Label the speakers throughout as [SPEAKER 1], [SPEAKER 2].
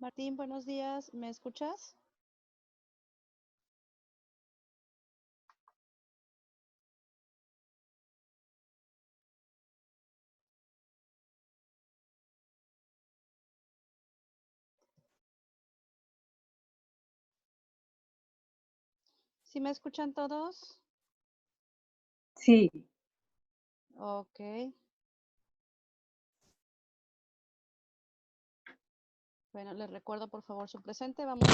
[SPEAKER 1] Martín, buenos días. ¿Me escuchas? ¿Sí me escuchan todos?
[SPEAKER 2] Sí,
[SPEAKER 1] Ok. Bueno, les recuerdo por favor su presente. Vamos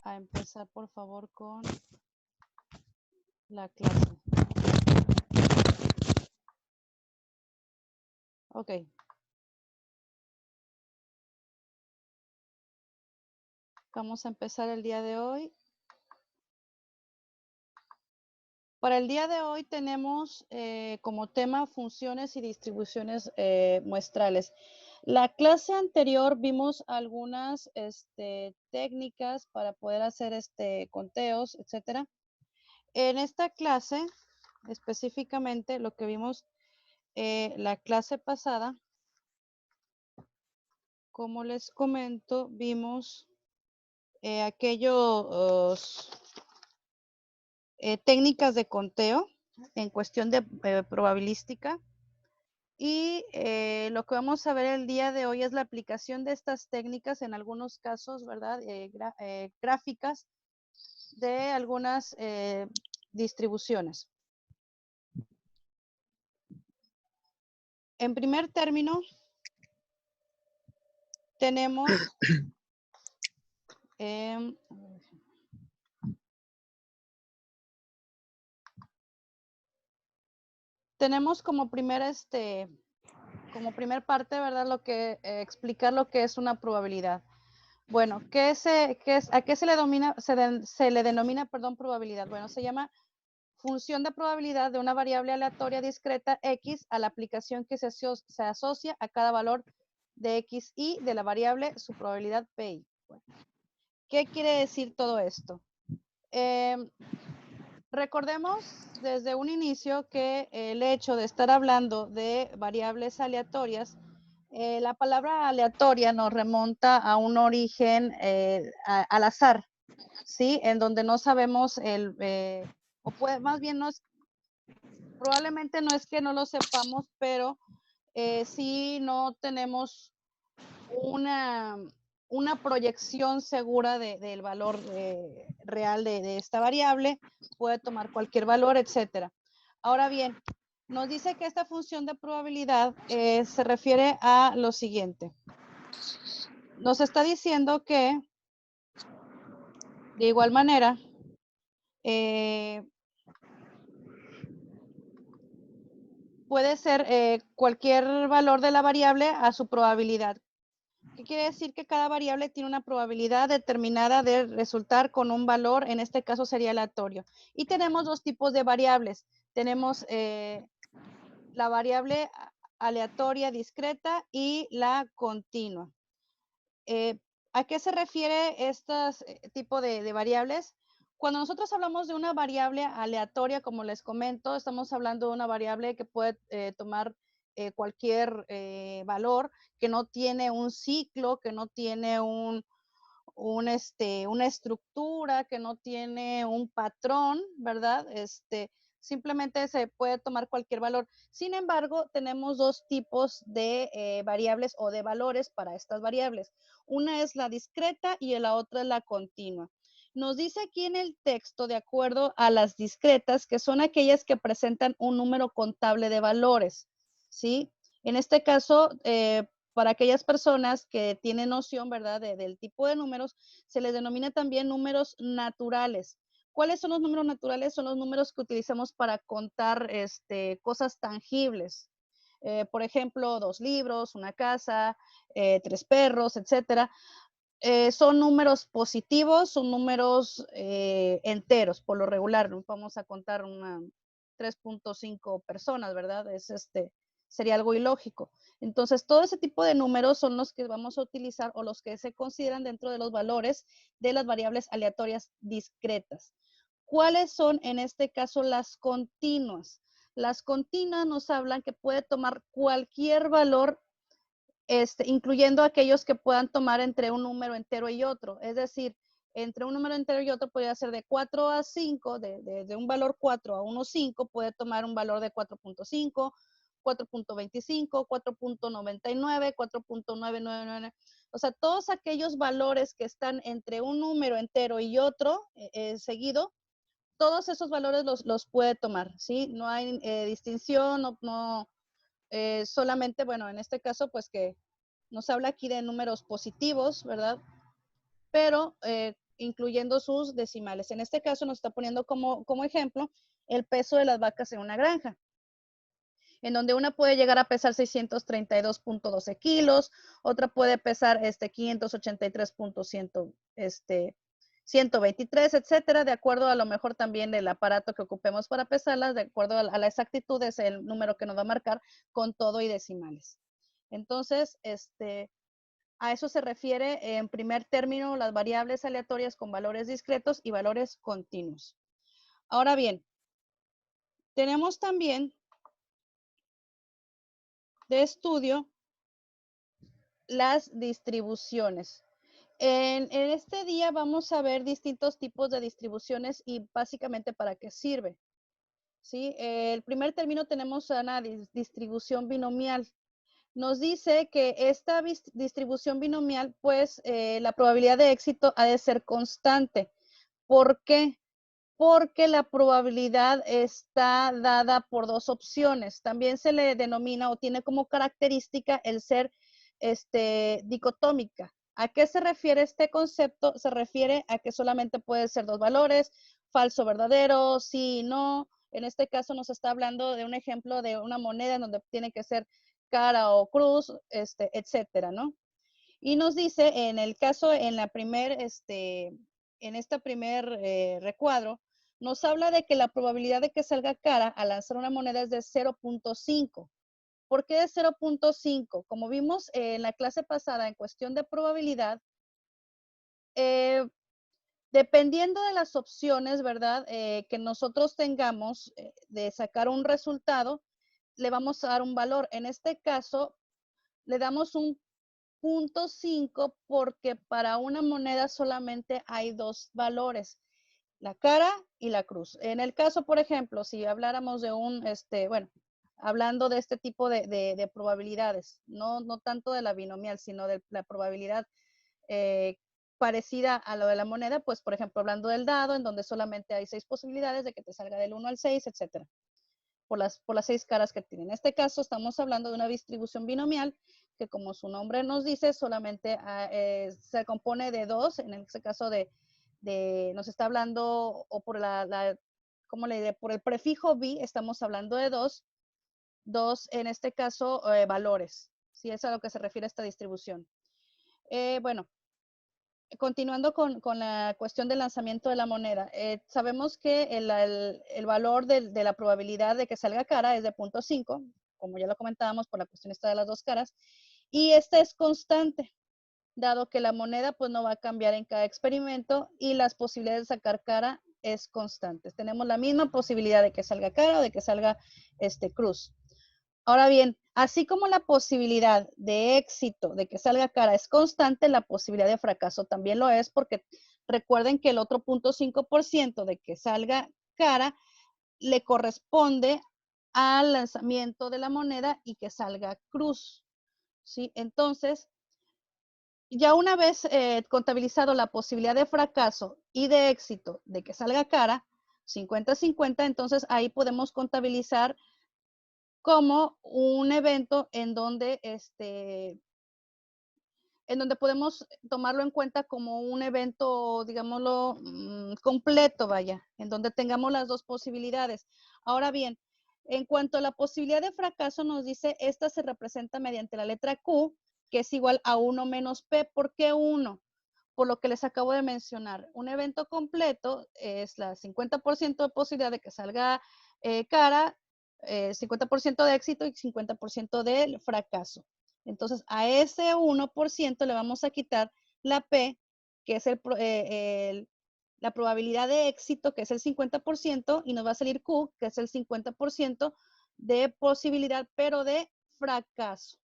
[SPEAKER 1] a empezar por favor con la clase. Ok. Vamos a empezar el día de hoy. Para el día de hoy tenemos como tema funciones y distribuciones muestrales. La clase anterior vimos algunas técnicas para poder hacer conteos, etcétera. En esta clase, específicamente lo que vimos la clase pasada, como les comento, vimos aquellos técnicas de conteo en cuestión de probabilística. Y lo que vamos a ver el día de hoy es la aplicación de estas técnicas en algunos casos, ¿verdad? Gráficas de algunas distribuciones. En primer término, tenemos como primera como primer parte, ¿verdad? Lo que explicar lo que es una probabilidad. Bueno, ¿a qué se le denomina, perdón, probabilidad? Bueno, se llama función de probabilidad de una variable aleatoria discreta X a la aplicación que se asocia a cada valor de X y de la variable su probabilidad PI. Bueno, ¿qué quiere decir todo esto? Recordemos desde un inicio que el hecho de estar hablando de variables aleatorias, la palabra aleatoria nos remonta a un origen al azar, ¿sí? En donde no sabemos más bien probablemente no es que no lo sepamos, pero sí no tenemos una proyección segura del valor real de esta variable, puede tomar cualquier valor, etcétera. Ahora bien, nos dice que esta función de probabilidad se refiere a lo siguiente. Nos está diciendo que, de igual manera, puede ser cualquier valor de la variable a su probabilidad. ¿Qué quiere decir? Que cada variable tiene una probabilidad determinada de resultar con un valor, en este caso sería aleatorio. Y tenemos dos tipos de variables. Tenemos la variable aleatoria discreta y la continua. ¿A qué se refiere este tipo de variables? Cuando nosotros hablamos de una variable aleatoria, como les comento, estamos hablando de una variable que puede tomar cualquier valor, que no tiene un ciclo, que no tiene una estructura, que no tiene un patrón, ¿verdad? Simplemente se puede tomar cualquier valor. Sin embargo, tenemos dos tipos de variables o de valores para estas variables. Una es la discreta y la otra es la continua. Nos dice aquí en el texto, de acuerdo a las discretas, que son aquellas que presentan un número contable de valores, ¿sí? En este caso, para aquellas personas que tienen noción, ¿verdad?, del tipo de números, se les denomina también números naturales. ¿Cuáles son los números naturales? Son los números que utilizamos para contar cosas tangibles. Por ejemplo, 2 libros, una casa, 3 perros, etcétera. Son números positivos, son números enteros, por lo regular. Vamos a contar 3.5 personas, ¿verdad? Sería algo ilógico. Entonces, todo ese tipo de números son los que vamos a utilizar o los que se consideran dentro de los valores de las variables aleatorias discretas. ¿Cuáles son en este caso las continuas? Las continuas nos hablan que puede tomar cualquier valor, incluyendo aquellos que puedan tomar entre un número entero y otro. Es decir, entre un número entero y otro podría ser de 4 a 5, de un valor 4 a 1,5, puede tomar un valor de 4.5, 4.25, 4.99, 4.999. O sea, todos aquellos valores que están entre un número entero y otro seguido, todos esos valores los puede tomar, ¿sí? No hay distinción, solamente, bueno, en este caso, pues que nos habla aquí de números positivos, ¿verdad? Pero incluyendo sus decimales. En este caso nos está poniendo como ejemplo el peso de las vacas en una granja, en donde una puede llegar a pesar 632.12 kilos, otra puede pesar 583.123, etcétera, de acuerdo a lo mejor también del aparato que ocupemos para pesarlas, de acuerdo a la exactitud es el número que nos va a marcar con todo y decimales. Entonces, a eso se refiere en primer término las variables aleatorias con valores discretos y valores continuos. Ahora bien, tenemos también de estudio las distribuciones. En este día vamos a ver distintos tipos de distribuciones y básicamente para qué sirve. ¿Sí? El primer término tenemos una distribución binomial. Nos dice que esta distribución binomial, pues la probabilidad de éxito ha de ser constante. ¿Por qué? Porque la probabilidad está dada por dos opciones. También se le denomina o tiene como característica el ser dicotómica. ¿A qué se refiere este concepto? Se refiere a que solamente puede ser dos valores, falso, verdadero, sí, no. En este caso nos está hablando de un ejemplo de una moneda en donde tiene que ser cara o cruz, etcétera, ¿no? Y nos dice, en el caso, en este primer recuadro, nos habla de que la probabilidad de que salga cara al lanzar una moneda es de 0.5. ¿Por qué de 0.5? Como vimos en la clase pasada en cuestión de probabilidad, dependiendo de las opciones, ¿verdad? Que nosotros tengamos de sacar un resultado, le vamos a dar un valor. En este caso, le damos un 0.5 porque para una moneda solamente hay dos valores, la cara y la cruz. En el caso, por ejemplo, si habláramos de bueno, hablando de este tipo de probabilidades, no tanto de la binomial, sino de la probabilidad parecida a lo de la moneda, pues, por ejemplo, hablando del dado, en donde solamente hay 6 posibilidades de que te salga del 1 al 6, etcétera, por las 6 caras que tiene. En este caso, estamos hablando de una distribución binomial que, como su nombre nos dice, solamente se compone de dos. En este caso nos está hablando, o por ¿cómo le diré? Por el prefijo bi, estamos hablando de dos, en este caso, valores. Si es a lo que se refiere esta distribución. Bueno, continuando con la cuestión del lanzamiento de la moneda, sabemos que el valor de la probabilidad de que salga cara es de 0.5, como ya lo comentábamos por la cuestión esta de las dos caras, y esta es constante, dado que la moneda pues no va a cambiar en cada experimento y las posibilidades de sacar cara es constante. Tenemos la misma posibilidad de que salga cara o de que salga cruz. Ahora bien, así como la posibilidad de éxito de que salga cara es constante, la posibilidad de fracaso también lo es, porque recuerden que el otro 0.5% de que salga cara le corresponde al lanzamiento de la moneda y que salga cruz, ¿sí? Entonces, ya una vez contabilizado la posibilidad de fracaso y de éxito de que salga cara, 50-50, entonces ahí podemos contabilizar como un evento en donde podemos tomarlo en cuenta como un evento, digámoslo, completo, vaya, en donde tengamos las dos posibilidades. Ahora bien, en cuanto a la posibilidad de fracaso, nos dice, esta se representa mediante la letra Q, que es igual a 1 menos P. ¿Por qué 1? Por lo que les acabo de mencionar. Un evento completo es la 50% de posibilidad de que salga cara, 50% de éxito y 50% del fracaso. Entonces, a ese 1% le vamos a quitar la P, que es la probabilidad de éxito, que es el 50%, y nos va a salir Q, que es el 50% de posibilidad, pero de fracaso.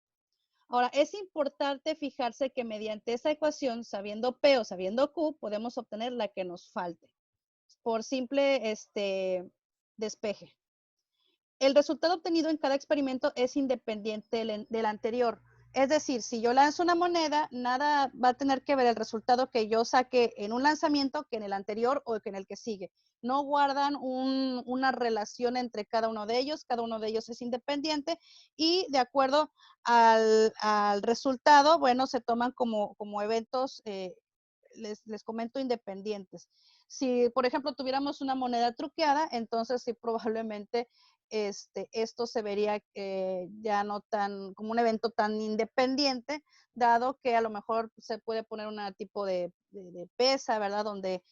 [SPEAKER 1] Ahora, es importante fijarse que mediante esa ecuación, sabiendo P o sabiendo Q, podemos obtener la que nos falte por simple despeje. El resultado obtenido en cada experimento es independiente del anterior. Es decir, si yo lanzo una moneda, nada va a tener que ver el resultado que yo saque en un lanzamiento que en el anterior o que en el que sigue. No guardan una relación entre cada uno de ellos es independiente y de acuerdo al resultado, bueno, se toman como eventos, les comento, independientes. Si, por ejemplo, tuviéramos una moneda truqueada, entonces sí, probablemente esto se vería ya no tan como un evento tan independiente, dado que a lo mejor se puede poner un tipo de pesa, ¿verdad? Donde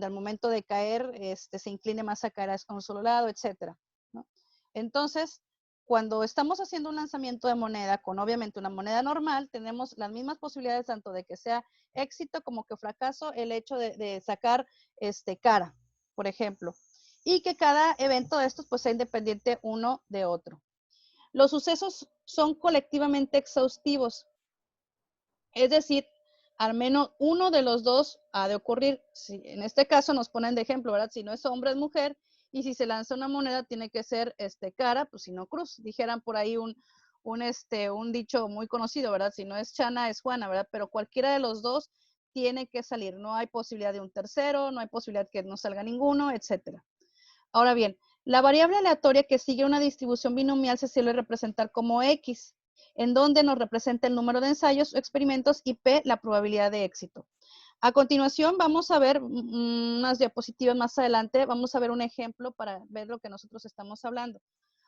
[SPEAKER 1] al momento de caer se incline más a caer a un solo lado, etcétera, ¿no? Entonces, cuando estamos haciendo un lanzamiento de moneda con obviamente una moneda normal, tenemos las mismas posibilidades tanto de que sea éxito como que fracaso el hecho de sacar cara, por ejemplo, y que cada evento de estos pues sea independiente uno de otro. Los sucesos son colectivamente exhaustivos, es decir, al menos uno de los dos ha de ocurrir. Si, en este caso nos ponen de ejemplo, ¿verdad? Si no es hombre, es mujer, y si se lanza una moneda tiene que ser cara, pues si no cruz. Dijeran por ahí un dicho muy conocido, ¿verdad? Si no es Chana, es Juana, ¿verdad? Pero cualquiera de los dos tiene que salir. No hay posibilidad de un tercero, no hay posibilidad que no salga ninguno, etcétera. Ahora bien, la variable aleatoria que sigue una distribución binomial se suele representar como X, en donde nos representa el número de ensayos o experimentos y P la probabilidad de éxito. A continuación vamos a ver unas diapositivas más adelante, vamos a ver un ejemplo para ver lo que nosotros estamos hablando.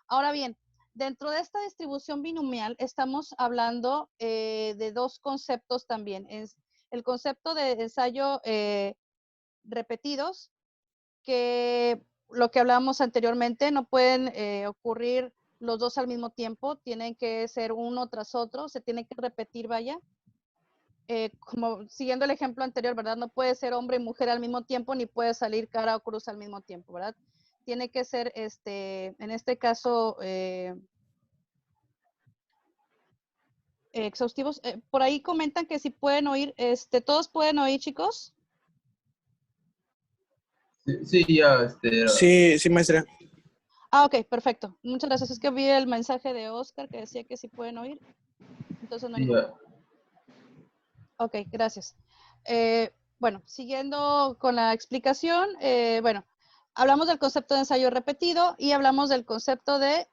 [SPEAKER 1] Ahora bien, dentro de esta distribución binomial estamos hablando de dos conceptos también. Es el concepto de ensayo repetidos, que lo que hablábamos anteriormente, no pueden ocurrir los dos al mismo tiempo, tienen que ser uno tras otro, se tiene que repetir, vaya. Como siguiendo el ejemplo anterior, ¿verdad? No puede ser hombre y mujer al mismo tiempo, ni puede salir cara o cruz al mismo tiempo, ¿verdad? Tiene que ser, en este caso, exhaustivos. Por ahí comentan que si pueden oír, ¿todos pueden oír, chicos?
[SPEAKER 3] Sí, ya,
[SPEAKER 4] Sí, maestra.
[SPEAKER 1] Ah, ok, perfecto. Muchas gracias. Es que vi el mensaje de Oscar que decía que sí pueden oír. Entonces no hay
[SPEAKER 3] sí,
[SPEAKER 1] ningún
[SPEAKER 3] ya.
[SPEAKER 1] problema. Ok, gracias. Bueno, siguiendo con la explicación, bueno, hablamos del concepto de ensayo repetido y hablamos del concepto de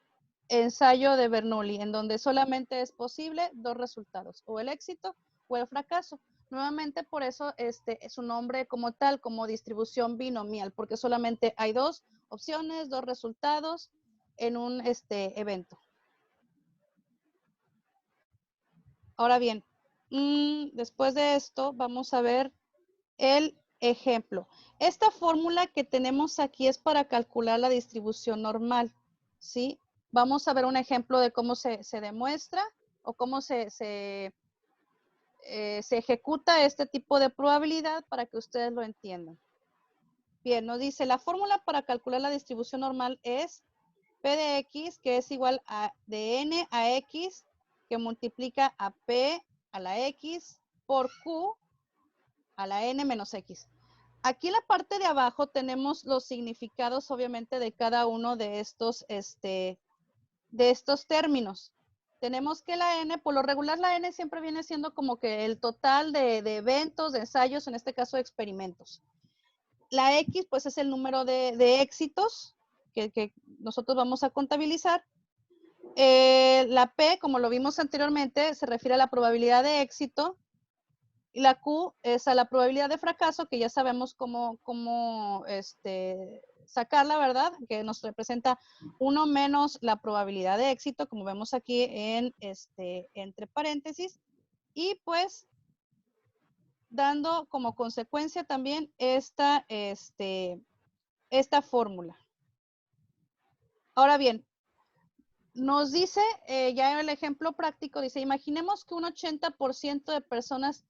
[SPEAKER 1] ensayo de Bernoulli, en donde solamente es posible dos resultados, o el éxito o el fracaso. Nuevamente, por eso es su nombre como tal, como distribución binomial, porque solamente hay dos opciones, dos resultados en un evento. Ahora bien, después de esto vamos a ver el ejemplo. Esta fórmula que tenemos aquí es para calcular la distribución normal, ¿sí? Vamos a ver un ejemplo de cómo se demuestra o cómo se ejecuta este tipo de probabilidad para que ustedes lo entiendan. Bien, nos dice, la fórmula para calcular la distribución normal es P de X, que es igual a de N a X, que multiplica a P a la X por Q a la N menos X. Aquí en la parte de abajo tenemos los significados, obviamente, de cada uno de estos términos. Tenemos que la N, por lo regular la N siempre viene siendo como que el total de eventos, de ensayos, en este caso de experimentos. La X, pues es el número de éxitos que nosotros vamos a contabilizar. La P, como lo vimos anteriormente, se refiere a la probabilidad de éxito. Y la Q es a la probabilidad de fracaso, que ya sabemos cómo sacarla, ¿verdad? Que nos representa 1 menos la probabilidad de éxito, como vemos aquí en entre paréntesis. Y pues dando como consecuencia también esta fórmula. Ahora bien, nos dice, ya en el ejemplo práctico, dice, imaginemos que un 80% de personas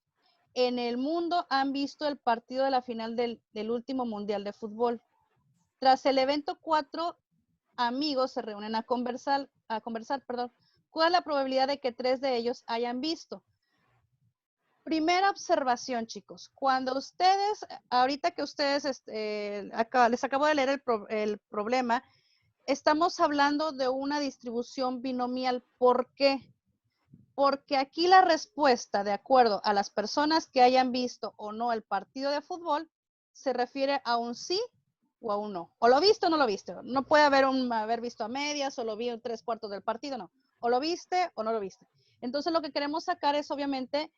[SPEAKER 1] en el mundo han visto el partido de la final del último mundial de fútbol. Tras el evento 4 amigos se reúnen a conversar, perdón, ¿cuál es la probabilidad de que 3 de ellos hayan visto? Primera observación, chicos. Cuando ustedes, ahorita que ustedes, les acabo de leer el problema, estamos hablando de una distribución binomial. ¿Por qué? Porque aquí la respuesta, de acuerdo a las personas que hayan visto o no el partido de fútbol, se refiere a un sí o a un no. O lo viste o no lo viste. No puede haber visto a medias o lo vi en 3/4 del partido, no. O lo viste o no lo viste. Entonces lo que queremos sacar es obviamente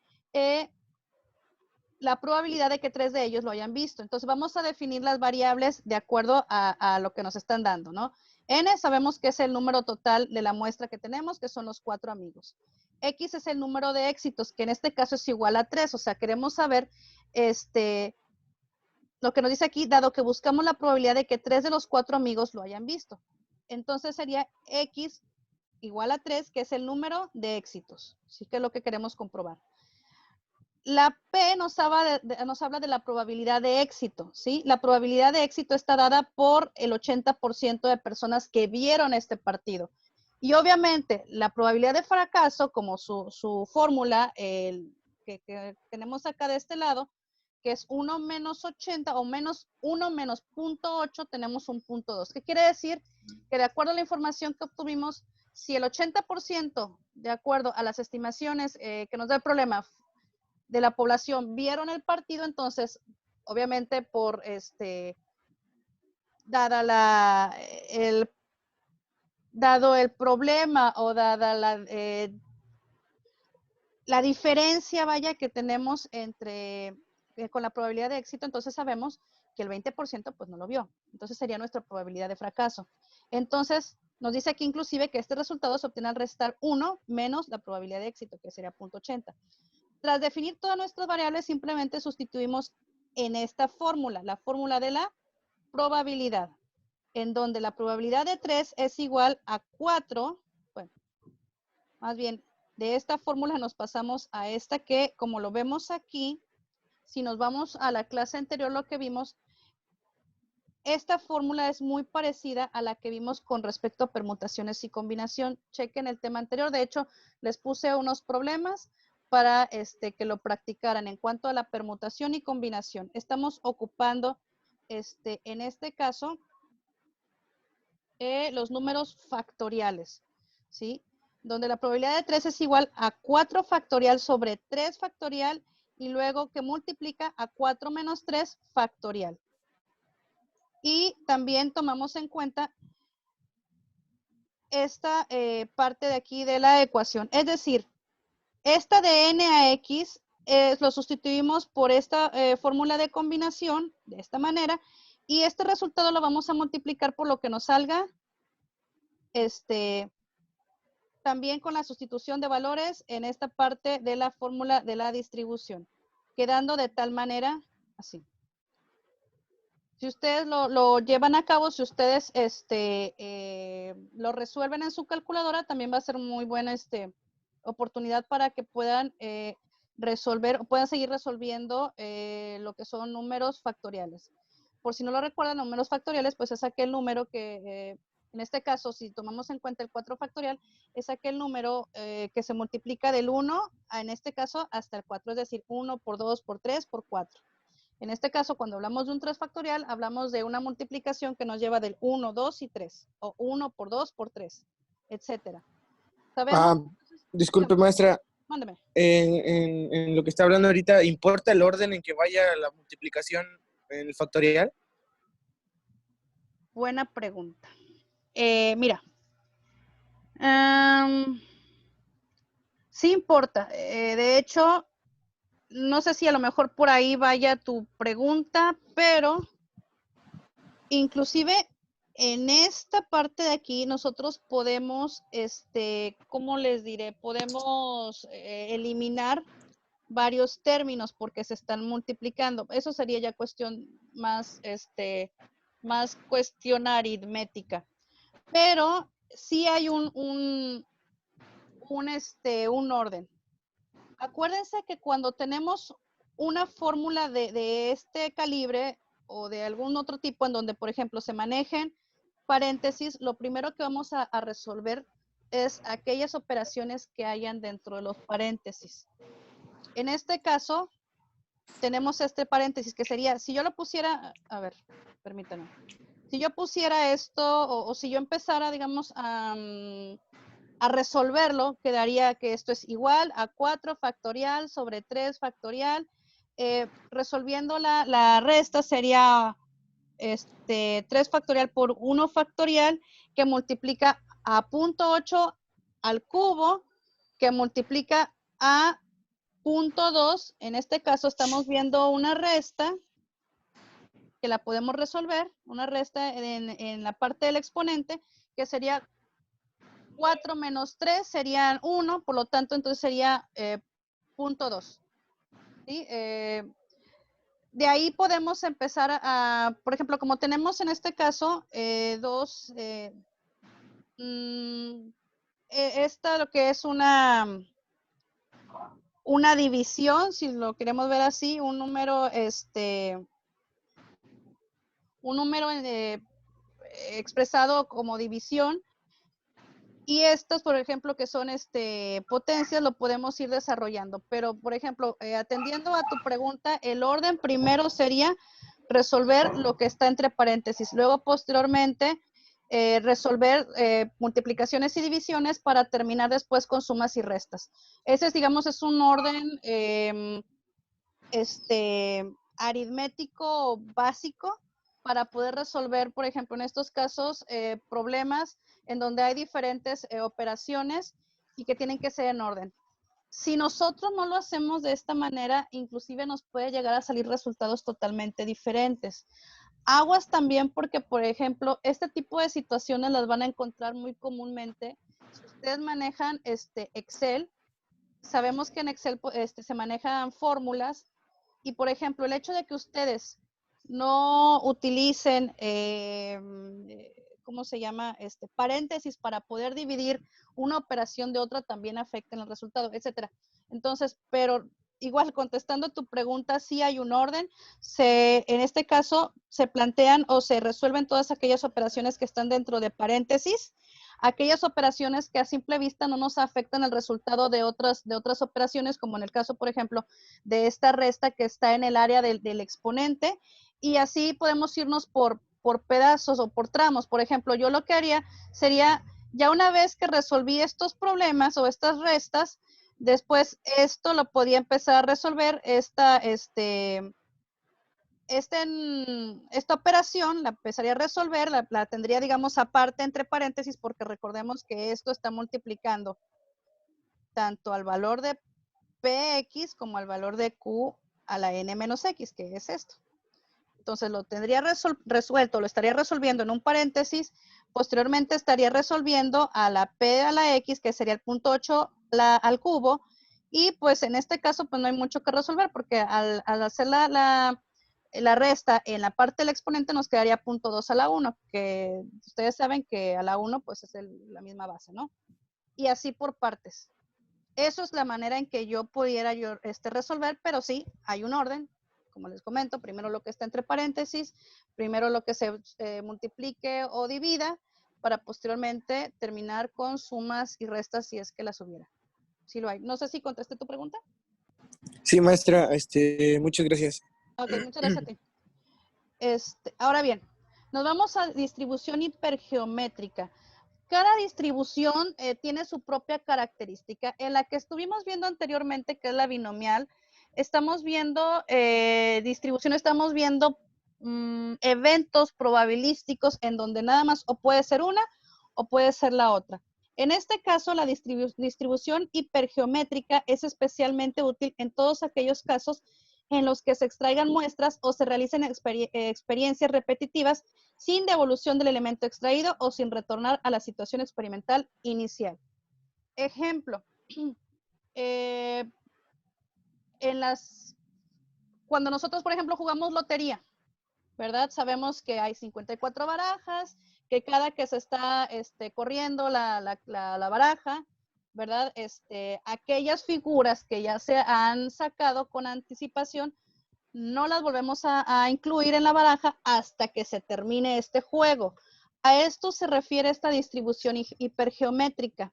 [SPEAKER 1] la probabilidad de que 3 de ellos lo hayan visto. Entonces vamos a definir las variables de acuerdo a lo que nos están dando, ¿no? N sabemos que es el número total de la muestra que tenemos, que son los 4 amigos. X es el número de éxitos, que en este caso es igual a 3. O sea, queremos saber lo que nos dice aquí, dado que buscamos la probabilidad de que 3 de los 4 amigos lo hayan visto. Entonces sería X igual a 3, que es el número de éxitos. Así que es lo que queremos comprobar. La P nos habla de la probabilidad de éxito, ¿sí? La probabilidad de éxito está dada por el 80% de personas que vieron este partido. Y obviamente la probabilidad de fracaso, como su fórmula que tenemos acá de este lado, que es 1 menos 80 o menos 1 menos 0.8, tenemos un 0.2. ¿Qué quiere decir? Que de acuerdo a la información que obtuvimos, si el 80%, de acuerdo a las estimaciones que nos da el problema, de la población vieron el partido, entonces, obviamente, dado el problema o dada la diferencia, vaya, que tenemos con la probabilidad de éxito, entonces sabemos que el 20% pues no lo vio. Entonces sería nuestra probabilidad de fracaso. Entonces, nos dice aquí inclusive que este resultado se obtiene al restar 1 menos la probabilidad de éxito, que sería 0.80. Tras definir todas nuestras variables, simplemente sustituimos en esta fórmula, la fórmula de la probabilidad, en donde la probabilidad de 3 es igual a 4. Bueno, más bien, de esta fórmula nos pasamos a esta que, como lo vemos aquí, si nos vamos a la clase anterior, lo que vimos, esta fórmula es muy parecida a la que vimos con respecto a permutaciones y combinación. Chequen el tema anterior. De hecho, les puse unos problemas para que lo practicaran en cuanto a la permutación y combinación. Estamos ocupando, en este caso, los números factoriales, ¿sí? Donde la probabilidad de 3 es igual a 4 factorial sobre 3 factorial y luego que multiplica a 4 menos 3 factorial. Y también tomamos en cuenta esta parte de aquí de la ecuación. Es decir, esta de n a x lo sustituimos por esta fórmula de combinación de esta manera y este resultado lo vamos a multiplicar por lo que nos salga también con la sustitución de valores en esta parte de la fórmula de la distribución, quedando de tal manera así. Si ustedes lo llevan a cabo, si ustedes lo resuelven en su calculadora, también va a ser muy buena oportunidad para que puedan resolver o puedan seguir resolviendo lo que son números factoriales. Por si no lo recuerdan, números factoriales, pues es aquel número que, en este caso, si tomamos en cuenta el 4 factorial, es aquel número que se multiplica del 1, en este caso, hasta el 4, es decir, 1 por 2, por 3, por 4. En este caso, cuando hablamos de un 3 factorial, hablamos de una multiplicación que nos lleva del 1, 2 y 3, o 1 por 2 por 3, etcétera. ¿Sabemos?
[SPEAKER 3] Disculpe, maestra.
[SPEAKER 1] Mándeme.
[SPEAKER 3] En lo que está hablando ahorita, ¿importa el orden en que vaya la multiplicación en el factorial?
[SPEAKER 1] Buena pregunta. Mira. Sí importa. De hecho, no sé si a lo mejor por ahí vaya tu pregunta, pero inclusive en esta parte de aquí nosotros podemos, ¿cómo les diré? Podemos eliminar varios términos porque se están multiplicando. Eso sería ya cuestión más, más cuestión aritmética. Pero sí hay un orden. Acuérdense que cuando tenemos una fórmula de este calibre o de algún otro tipo en donde, por ejemplo, se manejen paréntesis, lo primero que vamos a resolver es aquellas operaciones que hayan dentro de los paréntesis. En este caso, tenemos este paréntesis que sería, si yo lo pusiera, a ver, permítanme. Si yo pusiera esto, o si yo empezara, digamos, a resolverlo, quedaría que esto es igual a 4 factorial sobre 3 factorial. Resolviendo la resta sería 3 factorial por 1 factorial, que multiplica a 0.8 al cubo, que multiplica a 0.2. En este caso estamos viendo una resta que la podemos resolver, una resta en la parte del exponente, que sería 4 menos 3 serían 1, por lo tanto, entonces sería 0.2. ¿Sí? De ahí podemos empezar por ejemplo, como tenemos en este caso dos, esta lo que es una división, si lo queremos ver así, un número expresado como división. Y estos, por ejemplo, que son potencias, lo podemos ir desarrollando. Pero, por ejemplo, atendiendo a tu pregunta, el orden primero sería resolver lo que está entre paréntesis. Luego, posteriormente, resolver multiplicaciones y divisiones para terminar después con sumas y restas. Ese, digamos, es un orden aritmético básico para poder resolver, por ejemplo, en estos casos, problemas en donde hay diferentes operaciones y que tienen que ser en orden. Si nosotros no lo hacemos de esta manera, inclusive nos puede llegar a salir resultados totalmente diferentes. Aguas también porque, por ejemplo, este tipo de situaciones las van a encontrar muy comúnmente. Si ustedes manejan Excel, sabemos que en Excel se manejan fórmulas y, por ejemplo, el hecho de que ustedes no utilicen, ¿cómo se llama? Paréntesis para poder dividir una operación de otra también afecta en el resultado, etcétera. Entonces, pero igual contestando tu pregunta, sí hay un orden. En este caso, se plantean o se resuelven todas aquellas operaciones que están dentro de paréntesis, aquellas operaciones que a simple vista no nos afectan el resultado de otras operaciones, como en el caso, por ejemplo, de esta resta que está en el área del exponente, y así podemos irnos por pedazos o por tramos. Por ejemplo, yo lo que haría sería, ya una vez que resolví estos problemas o estas restas, después esto lo podía empezar a resolver, esta operación la empezaría a resolver, la tendría, digamos, aparte entre paréntesis, porque recordemos que esto está multiplicando tanto al valor de Px como al valor de Q a la n menos x, que es esto. Entonces lo tendría resuelto, lo estaría resolviendo en un paréntesis, posteriormente estaría resolviendo a la P a la X, que sería el 0.8 al cubo, y pues en este caso pues no hay mucho que resolver, porque al hacer la resta en la parte del exponente nos quedaría 0.2 a la 1, que ustedes saben que a la 1 pues es la misma base, ¿no? Y así por partes. Eso es la manera en que yo pudiera resolver, pero sí, hay un orden, como les comento, primero lo que está entre paréntesis, primero lo que se multiplique o divida, para posteriormente terminar con sumas y restas si es que las hubiera. Sí lo hay. No sé si contesté tu pregunta.
[SPEAKER 3] Sí, maestra, muchas gracias.
[SPEAKER 1] Ok, muchas gracias a ti. Ahora bien, nos vamos a distribución hipergeométrica. Cada distribución tiene su propia característica. En la que estuvimos viendo anteriormente, que es la binomial, estamos viendo distribución, estamos viendo eventos probabilísticos en donde nada más o puede ser una o puede ser la otra. En este caso, la distribución hipergeométrica es especialmente útil en todos aquellos casos en los que se extraigan muestras o se realicen experiencias repetitivas sin devolución del elemento extraído o sin retornar a la situación experimental inicial. Ejemplo, cuando nosotros, por ejemplo, jugamos lotería, ¿verdad? Sabemos que hay 54 barajas, que cada que se está corriendo la baraja, ¿verdad? Aquellas figuras que ya se han sacado con anticipación, no las volvemos a incluir en la baraja hasta que se termine este juego. A esto se refiere esta distribución hipergeométrica.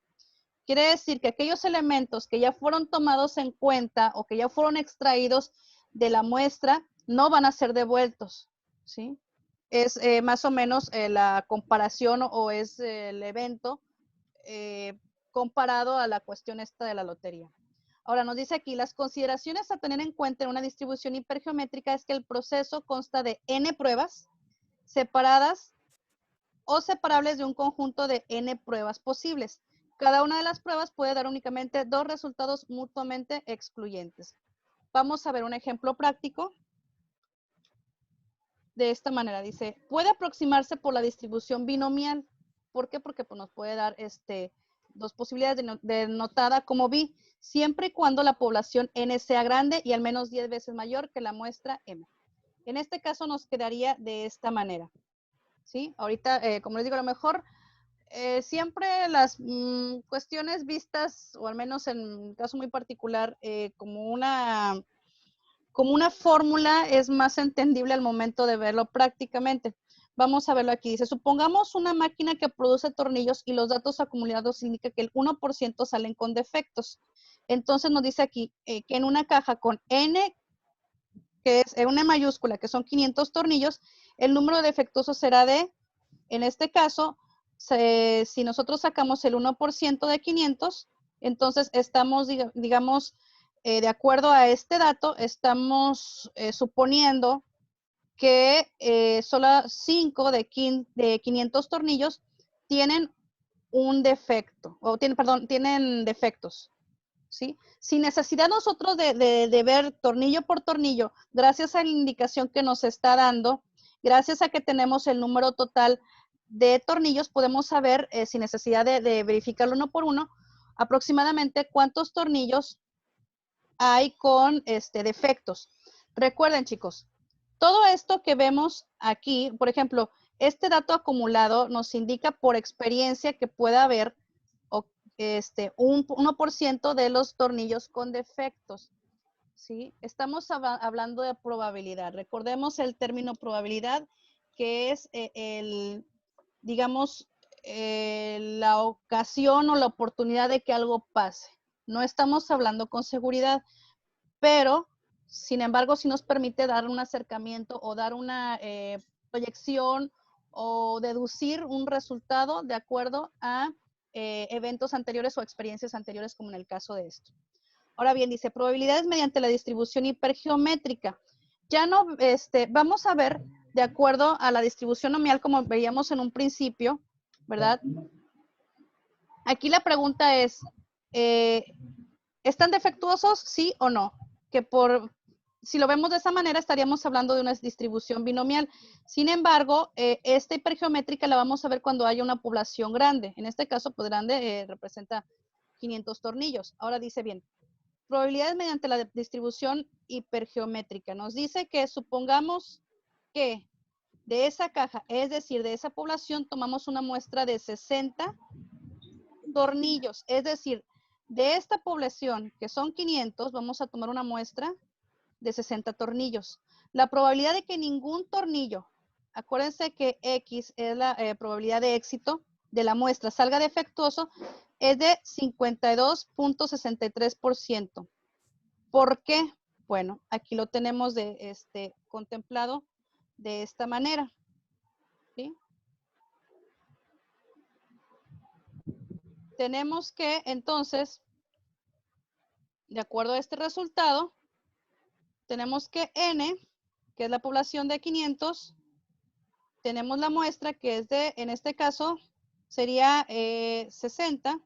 [SPEAKER 1] Quiere decir que aquellos elementos que ya fueron tomados en cuenta o que ya fueron extraídos de la muestra no van a ser devueltos, ¿sí? Es más o menos la comparación o es el evento comparado a la cuestión esta de la lotería. Ahora nos dice aquí, las consideraciones a tener en cuenta en una distribución hipergeométrica es que el proceso consta de n pruebas separadas o separables de un conjunto de n pruebas posibles. Cada una de las pruebas puede dar únicamente dos resultados mutuamente excluyentes. Vamos a ver un ejemplo práctico. De esta manera, dice, puede aproximarse por la distribución binomial. ¿Por qué? Porque pues, nos puede dar dos posibilidades denotada como bi, siempre y cuando la población n sea grande y al menos 10 veces mayor que la muestra m. En este caso nos quedaría de esta manera. ¿Sí? Ahorita, como les digo, a lo mejor siempre las cuestiones vistas, o al menos en un caso muy particular, como una fórmula es más entendible al momento de verlo prácticamente. Vamos a verlo aquí. Dice, supongamos una máquina que produce tornillos y los datos acumulados indican que el 1% salen con defectos. Entonces nos dice aquí que en una caja con N, que es una mayúscula, que son 500 tornillos, el número defectuoso será de, en este caso, si nosotros sacamos el 1% de 500, entonces estamos, digamos, de acuerdo a este dato, estamos suponiendo que solo 5 de 500 tornillos tienen un defecto, o tienen defectos, ¿sí? Sin necesidad nosotros de ver tornillo por tornillo, gracias a la indicación que nos está dando, gracias a que tenemos el número total de tornillos, podemos saber, sin necesidad de verificarlo uno por uno, aproximadamente cuántos tornillos hay con defectos. Recuerden, chicos, todo esto que vemos aquí, por ejemplo, este dato acumulado nos indica por experiencia que puede haber un 1% de los tornillos con defectos. ¿Sí? Estamos hablando de probabilidad. Recordemos el término probabilidad, que es digamos, la ocasión o la oportunidad de que algo pase. No estamos hablando con seguridad, pero, sin embargo, sí nos permite dar un acercamiento o dar una proyección o deducir un resultado de acuerdo a eventos anteriores o experiencias anteriores, como en el caso de esto. Ahora bien, dice, probabilidades mediante la distribución hipergeométrica. Ya no, vamos a ver, de acuerdo a la distribución nominal, como veíamos en un principio, ¿verdad? Aquí la pregunta es, ¿están defectuosos, sí o no? Que si lo vemos de esa manera, estaríamos hablando de una distribución binomial. Sin embargo, esta hipergeométrica la vamos a ver cuando haya una población grande. En este caso, pues grande representa 500 tornillos. Ahora dice bien, probabilidades mediante la distribución hipergeométrica. Nos dice que supongamos que de esa caja, es decir, de esa población, tomamos una muestra de 60 tornillos. Es decir, de esta población, que son 500, vamos a tomar una muestra de 60 tornillos. La probabilidad de que ningún tornillo, acuérdense que X es la probabilidad de éxito de la muestra, salga defectuoso, es de 52.63%. ¿Por qué? Bueno, aquí lo tenemos contemplado de esta manera. ¿Sí? Tenemos que, entonces, de acuerdo a este resultado, tenemos que N, que es la población de 500, tenemos la muestra que es de, en este caso, sería 60.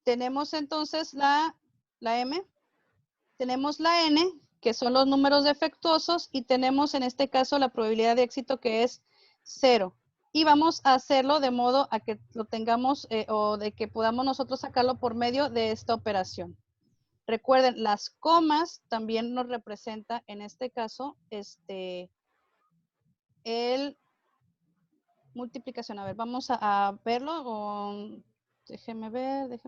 [SPEAKER 1] Tenemos entonces la M, tenemos la N, que son los números defectuosos, y tenemos en este caso la probabilidad de éxito, que es 0. Y vamos a hacerlo de modo a que lo tengamos o de que podamos nosotros sacarlo por medio de esta operación. Recuerden, las comas también nos representa en este caso el multiplicación. A ver, vamos a verlo. Déjeme ver.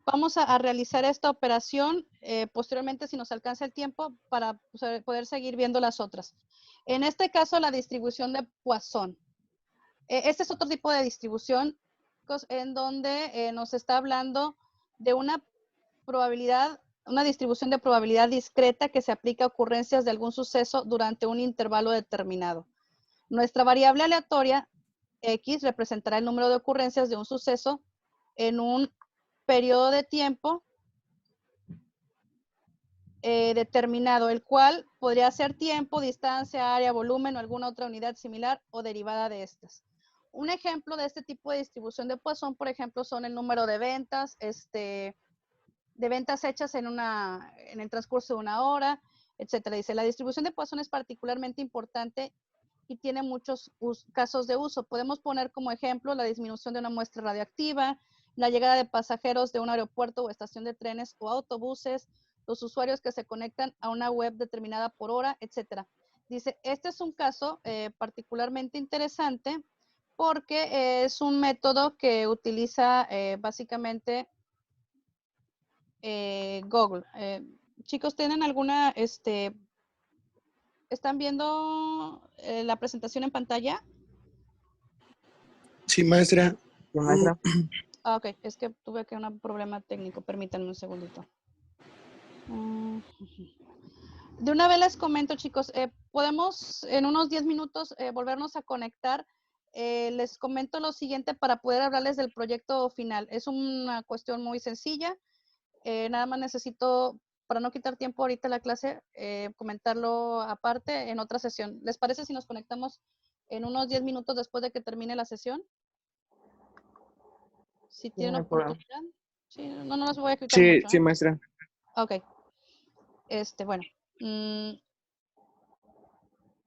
[SPEAKER 1] vamos a realizar esta operación posteriormente si nos alcanza el tiempo para poder seguir viendo las otras. En este caso, la distribución de Poisson. Este es otro tipo de distribución en donde nos está hablando de una probabilidad, una distribución de probabilidad discreta que se aplica a ocurrencias de algún suceso durante un intervalo determinado. Nuestra variable aleatoria X representará el número de ocurrencias de un suceso en un periodo de tiempo determinado, el cual podría ser tiempo, distancia, área, volumen o alguna otra unidad similar o derivada de estas. Un ejemplo de este tipo de distribución de Poisson, por ejemplo, son el número de ventas, de ventas hechas en el transcurso de una hora, etcétera. Dice, la distribución de Poisson es particularmente importante y tiene muchos casos de uso. Podemos poner como ejemplo la disminución de una muestra radioactiva, la llegada de pasajeros de un aeropuerto o estación de trenes o autobuses, los usuarios que se conectan a una web determinada por hora, etcétera. Dice, este es un caso particularmente interesante porque es un método que utiliza básicamente Google. Chicos, ¿tienen alguna, están viendo la presentación en pantalla?
[SPEAKER 3] Sí, maestra.
[SPEAKER 4] Sí, maestra.
[SPEAKER 1] Ah, ok, es que tuve aquí un problema técnico, permítanme un segundito. De una vez les comento, chicos, podemos en unos 10 minutos volvernos a conectar. Les comento lo siguiente para poder hablarles del proyecto final. Es una cuestión muy sencilla. Nada más necesito, para no quitar tiempo ahorita en la clase, comentarlo aparte en otra sesión. ¿Les parece si nos conectamos en unos 10 minutos después de que termine la sesión? Si tienen
[SPEAKER 4] no hay problema.
[SPEAKER 1] oportunidad. Sí, no los voy a quitar
[SPEAKER 3] Sí,
[SPEAKER 1] mucho.
[SPEAKER 3] sí, maestra.
[SPEAKER 1] Ok. Bueno.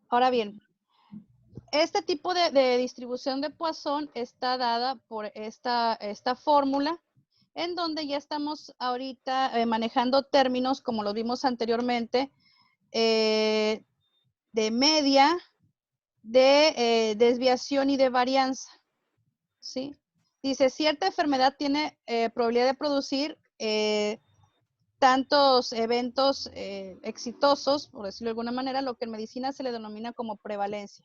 [SPEAKER 1] Ahora bien, este tipo de distribución de Poisson está dada por esta fórmula, en donde ya estamos ahorita manejando términos, como lo vimos anteriormente, de media, de desviación y de varianza, ¿sí? Dice, cierta enfermedad tiene probabilidad de producir tantos eventos exitosos, por decirlo de alguna manera, lo que en medicina se le denomina como prevalencia.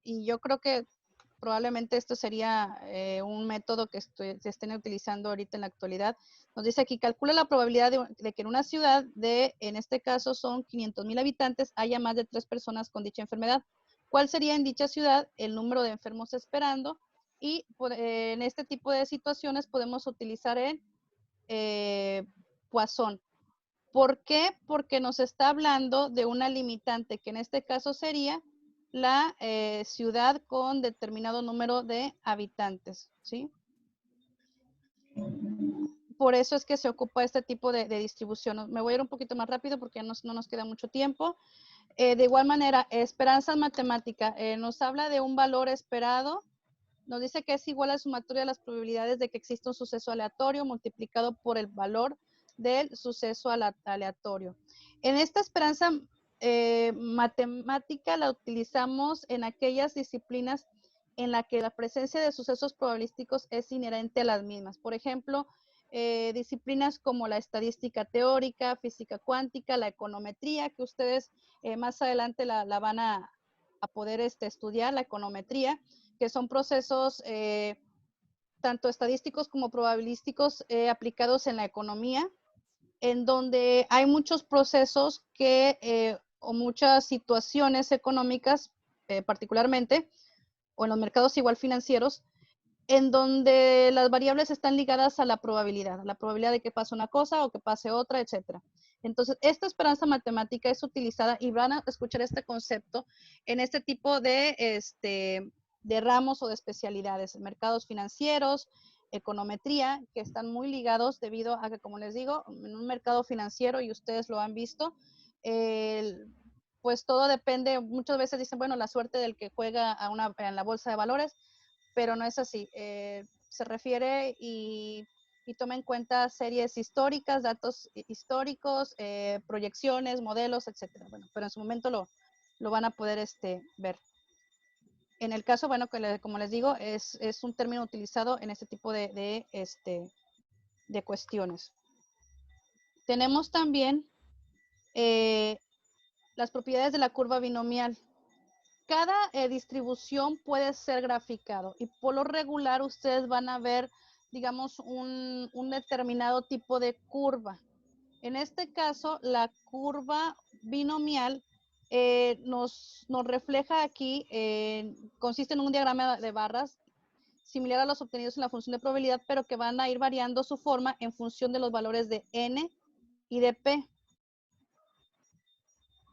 [SPEAKER 1] Y yo creo que probablemente esto sería un método que se estén utilizando ahorita en la actualidad. Nos dice aquí, calcula la probabilidad de que en una ciudad en este caso son 500,000 habitantes, haya más de 3 personas con dicha enfermedad. ¿Cuál sería en dicha ciudad el número de enfermos esperando? Y en este tipo de situaciones podemos utilizar el Poisson. ¿Por qué? Porque nos está hablando de una limitante, que en este caso sería la ciudad con determinado número de habitantes, ¿sí? Por eso es que se ocupa este tipo de distribución. Me voy a ir un poquito más rápido porque no nos queda mucho tiempo. De igual manera, esperanza matemática nos habla de un valor esperado. Nos dice que es igual a la sumatoria de las probabilidades de que exista un suceso aleatorio multiplicado por el valor del suceso aleatorio. En esta esperanza matemática la utilizamos en aquellas disciplinas en la que la presencia de sucesos probabilísticos es inherente a las mismas. Por ejemplo, disciplinas como la estadística teórica, física cuántica, la econometría, que ustedes más adelante la van a poder estudiar, la econometría, que son procesos tanto estadísticos como probabilísticos aplicados en la economía, en donde hay muchos procesos o muchas situaciones económicas particularmente, o en los mercados igual financieros, en donde las variables están ligadas a la probabilidad de que pase una cosa o que pase otra, etcétera. Entonces, esta esperanza matemática es utilizada y van a escuchar este concepto en este tipo de ramos o de especialidades, mercados financieros, econometría, que están muy ligados debido a que, como les digo, en un mercado financiero, y ustedes lo han visto, pues todo depende, muchas veces dicen, bueno, la suerte del que juega en la bolsa de valores, pero no es así. Se refiere y toma en cuenta series históricas, datos históricos, proyecciones, modelos, etcétera. Bueno, pero en su momento lo van a poder ver. En el caso, bueno, como les digo, es un término utilizado en este tipo de de cuestiones. Tenemos también las propiedades de la curva binomial. Cada distribución puede ser graficado y por lo regular ustedes van a ver, digamos, un determinado tipo de curva. En este caso, la curva binomial nos refleja aquí, consiste en un diagrama de barras similar a los obtenidos en la función de probabilidad, pero que van a ir variando su forma en función de los valores de n y de p.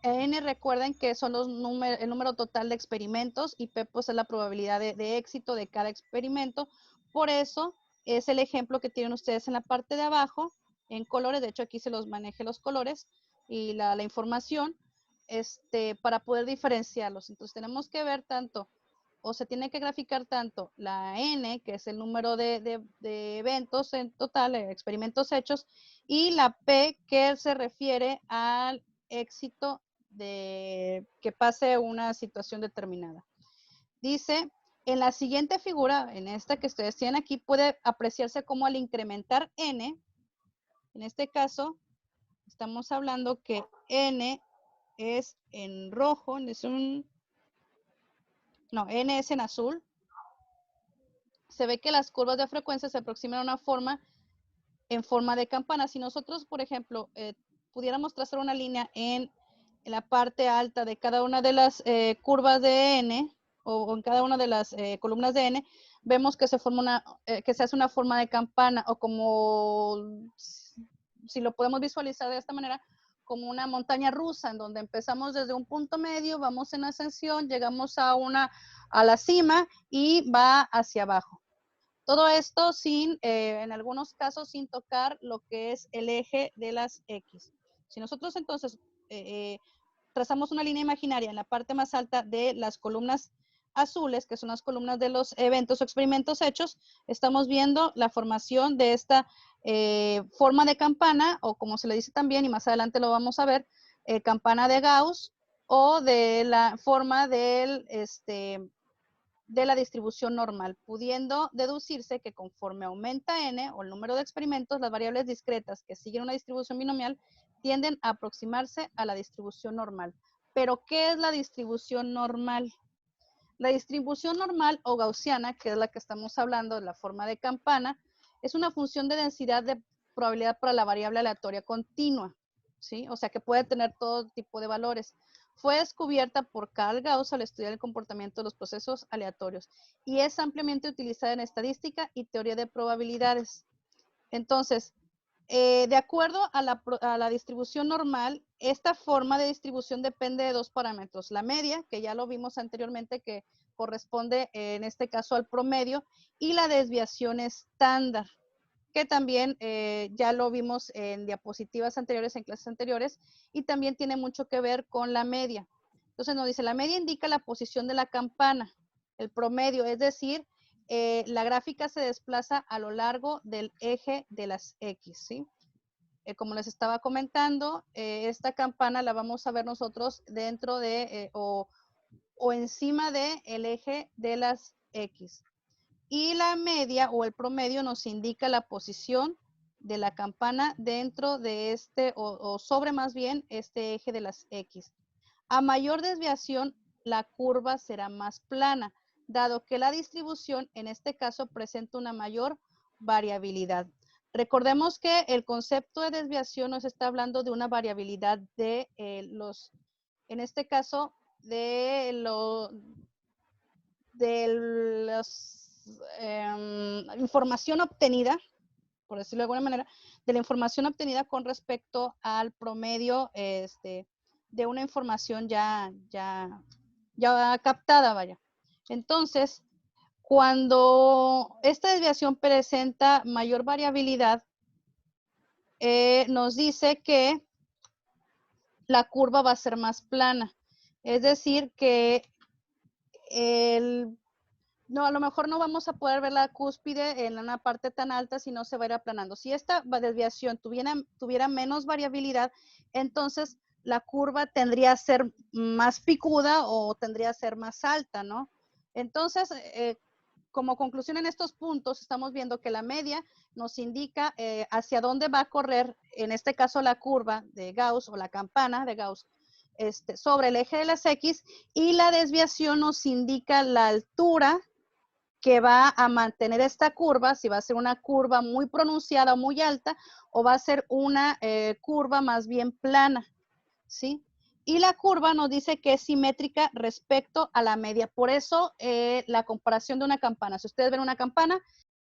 [SPEAKER 1] N, recuerden que son el número total de experimentos y P pues es la probabilidad de éxito de cada experimento. Por eso es el ejemplo que tienen ustedes en la parte de abajo en colores. De hecho, aquí se los manejé los colores y la información para poder diferenciarlos. Entonces tenemos que ver tanto, o se tiene que graficar tanto la N, que es el número de eventos en total, experimentos hechos, y la P, que se refiere al éxito de que pase una situación determinada. Dice, en la siguiente figura, en esta que ustedes tienen aquí, puede apreciarse como al incrementar n, en este caso, estamos hablando que n es en rojo, n es en azul. Se ve que las curvas de frecuencia se aproximan a una forma en forma de campana. Si nosotros, por ejemplo, pudiéramos trazar una línea en la parte alta de cada una de las curvas de n o en cada una de las columnas de n, vemos que se forma que se hace una forma de campana, o como, si lo podemos visualizar de esta manera, como una montaña rusa, en donde empezamos desde un punto medio, vamos en ascensión, llegamos a la cima y va hacia abajo. Todo esto en algunos casos, sin tocar lo que es el eje de las X. Si nosotros entonces trazamos una línea imaginaria en la parte más alta de las columnas azules, que son las columnas de los eventos o experimentos hechos, estamos viendo la formación de esta forma de campana, o como se le dice también, y más adelante lo vamos a ver, campana de Gauss, o de la forma de la distribución normal, pudiendo deducirse que conforme aumenta n, o el número de experimentos, las variables discretas que siguen una distribución binomial tienden a aproximarse a la distribución normal. Pero, ¿qué es la distribución normal? La distribución normal o gaussiana, que es la que estamos hablando, la forma de campana, es una función de densidad de probabilidad para la variable aleatoria continua, ¿sí? O sea, que puede tener todo tipo de valores. Fue descubierta por Carl Gauss al estudiar el comportamiento de los procesos aleatorios y es ampliamente utilizada en estadística y teoría de probabilidades. Entonces, de acuerdo a la distribución normal, esta forma de distribución depende de dos parámetros. La media, que ya lo vimos anteriormente, que corresponde en este caso al promedio, y la desviación estándar, que también ya lo vimos en diapositivas anteriores, en clases anteriores, y también tiene mucho que ver con la media. Entonces nos dice, la media indica la posición de la campana, el promedio, es decir, la gráfica se desplaza a lo largo del eje de las X, ¿sí? Como les estaba comentando, esta campana la vamos a ver nosotros dentro de o encima del eje de las X. Y la media o el promedio nos indica la posición de la campana dentro de o sobre más bien este eje de las X. A mayor desviación, la curva será más plana, dado que la distribución en este caso presenta una mayor variabilidad. Recordemos que el concepto de desviación nos está hablando de una variabilidad de en este caso, de la información obtenida, por decirlo de alguna manera, de la información obtenida con respecto al promedio de una información ya captada, vaya. Entonces, cuando esta desviación presenta mayor variabilidad, nos dice que la curva va a ser más plana. Es decir, que a lo mejor no vamos a poder ver la cúspide en una parte tan alta, si no se va a ir aplanando. Si esta desviación tuviera menos variabilidad, entonces la curva tendría que ser más picuda o tendría que ser más alta, ¿no? Entonces, como conclusión en estos puntos, estamos viendo que la media nos indica hacia dónde va a correr, en este caso la curva de Gauss o la campana de Gauss, sobre el eje de las X, y la desviación nos indica la altura que va a mantener esta curva, si va a ser una curva muy pronunciada o muy alta, o va a ser una curva más bien plana, ¿sí? Y la curva nos dice que es simétrica respecto a la media. Por eso la comparación de una campana. Si ustedes ven una campana,